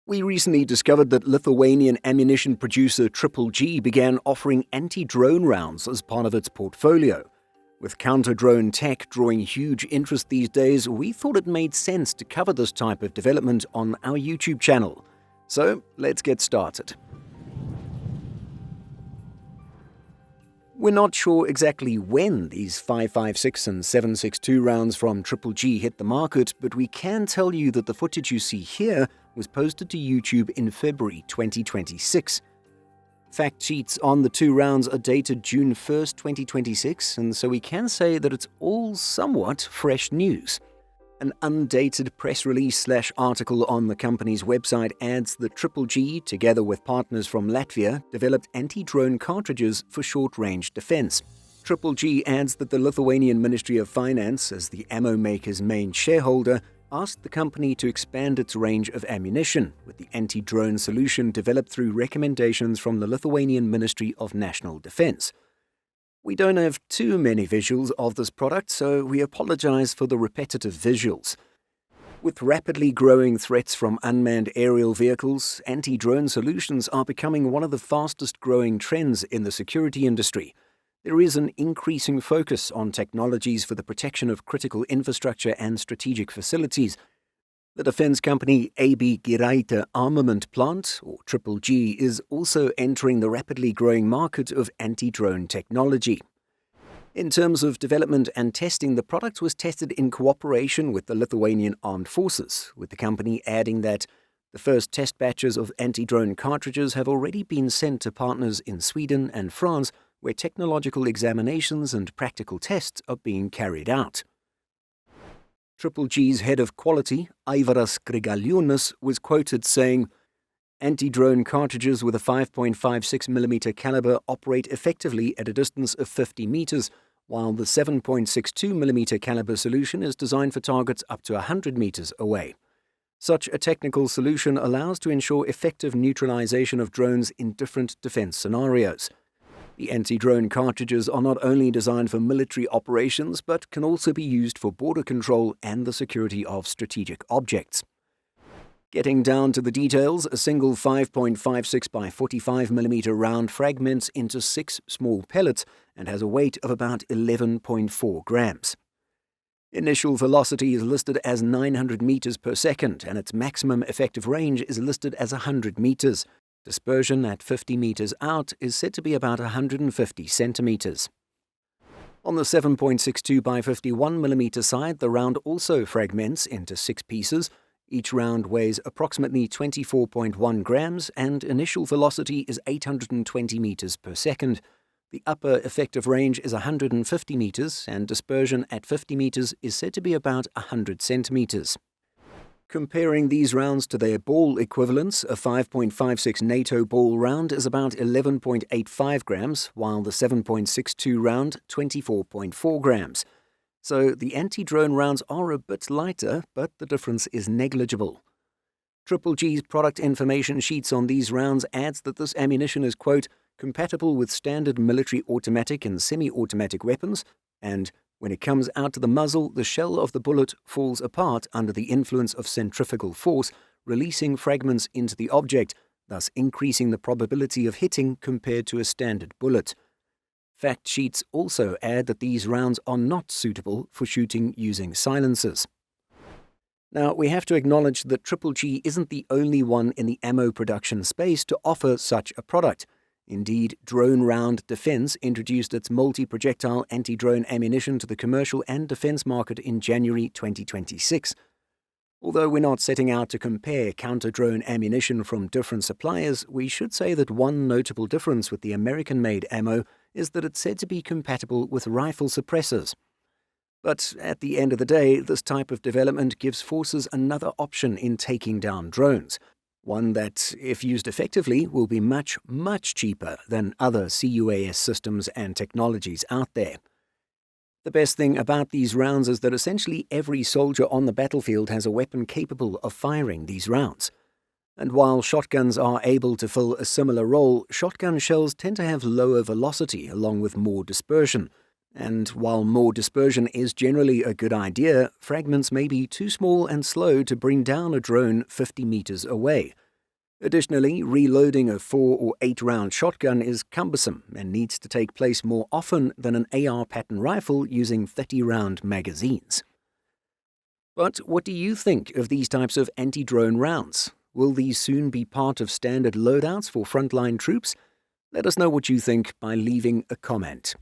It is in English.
We recently discovered that Lithuanian ammunition producer Contribee began offering anti-drone rounds as part of its portfolio. With counter-drone tech drawing huge interest these days, we thought it made sense to cover this type of development on our YouTube channel. So, let's get started. We're not sure exactly when these 5.56 and 7.62 rounds from Contribee hit the market, but we can tell you that the footage you see here was posted to YouTube in February 2026. Fact sheets on the two rounds are dated June 1st, 2026, and so we can say that it's all somewhat fresh news. An undated press release/article on the company's website adds that Contribee, together with partners from Latvia, developed anti-drone cartridges for short-range defense. Contribee adds that the Lithuanian Ministry of Finance, as the ammo maker's main shareholder, asked the company to expand its range of ammunition, with the anti-drone solution developed through recommendations from the Lithuanian Ministry of National Defense. We don't have too many visuals of this product, so we apologize for the repetitive visuals. With rapidly growing threats from unmanned aerial vehicles, anti-drone solutions are becoming one of the fastest-growing trends in the security industry. There is an increasing focus on technologies for the protection of critical infrastructure and strategic facilities. The defense company AB Giraite Armament Plant, or Contribee, is also entering the rapidly growing market of anti-drone technology. In terms of development and testing, the product was tested in cooperation with the Lithuanian Armed Forces, with the company adding that the first test batches of anti-drone cartridges have already been sent to partners in Sweden and France, where technological examinations and practical tests are being carried out. Contribee's head of quality, Aivaras Grigaliūnas, was quoted saying, "Anti-drone cartridges with a 5.56mm caliber operate effectively at a distance of 50 meters, while the 7.62mm caliber solution is designed for targets up to 100 meters away. Such a technical solution allows to ensure effective neutralization of drones in different defense scenarios. The anti-drone cartridges are not only designed for military operations, but can also be used for border control and the security of strategic objects." Getting down to the details, a single 5.56 by 45mm round fragments into 6 small pellets and has a weight of about 11.4 grams. Initial velocity is listed as 900 meters per second, and its maximum effective range is listed as 100 meters. Dispersion at 50 meters out is said to be about 150 centimeters. On the 7.62 by 51mm side, the round also fragments into 6 pieces. Each round weighs approximately 24.1 grams, and initial velocity is 820 meters per second. The upper effective range is 150 meters, and dispersion at 50 meters is said to be about 100 centimeters. Comparing these rounds to their ball equivalents, a 5.56 NATO ball round is about 11.85 grams, while the 7.62 round, 24.4 grams. So the anti-drone rounds are a bit lighter, but the difference is negligible. Contribee's product information sheets on these rounds adds that this ammunition is, quote, compatible with standard military automatic and semi-automatic weapons, and when it comes out to the muzzle, the shell of the bullet falls apart under the influence of centrifugal force, releasing fragments into the object, thus increasing the probability of hitting compared to a standard bullet. Fact sheets also add that these rounds are not suitable for shooting using silencers. Now, we have to acknowledge that Contribee isn't the only one in the ammo production space to offer such a product. Indeed, Drone Round Defense introduced its multi-projectile anti-drone ammunition to the commercial and defense market in January 2026. Although we're not setting out to compare counter-drone ammunition from different suppliers, we should say that one notable difference with the American-made ammo is that it's said to be compatible with rifle suppressors. But at the end of the day, this type of development gives forces another option in taking down drones. One that, if used effectively, will be much, much cheaper than other CUAS systems and technologies out there. The best thing about these rounds is that essentially every soldier on the battlefield has a weapon capable of firing these rounds. And while shotguns are able to fill a similar role, shotgun shells tend to have lower velocity along with more dispersion. And while more dispersion is generally a good idea, fragments may be too small and slow to bring down a drone 50 meters away. Additionally, reloading a 4 or 8 round shotgun is cumbersome and needs to take place more often than an AR pattern rifle using 30-round magazines. But what do you think of these types of anti-drone rounds? Will these soon be part of standard loadouts for frontline troops? Let us know what you think by leaving a comment.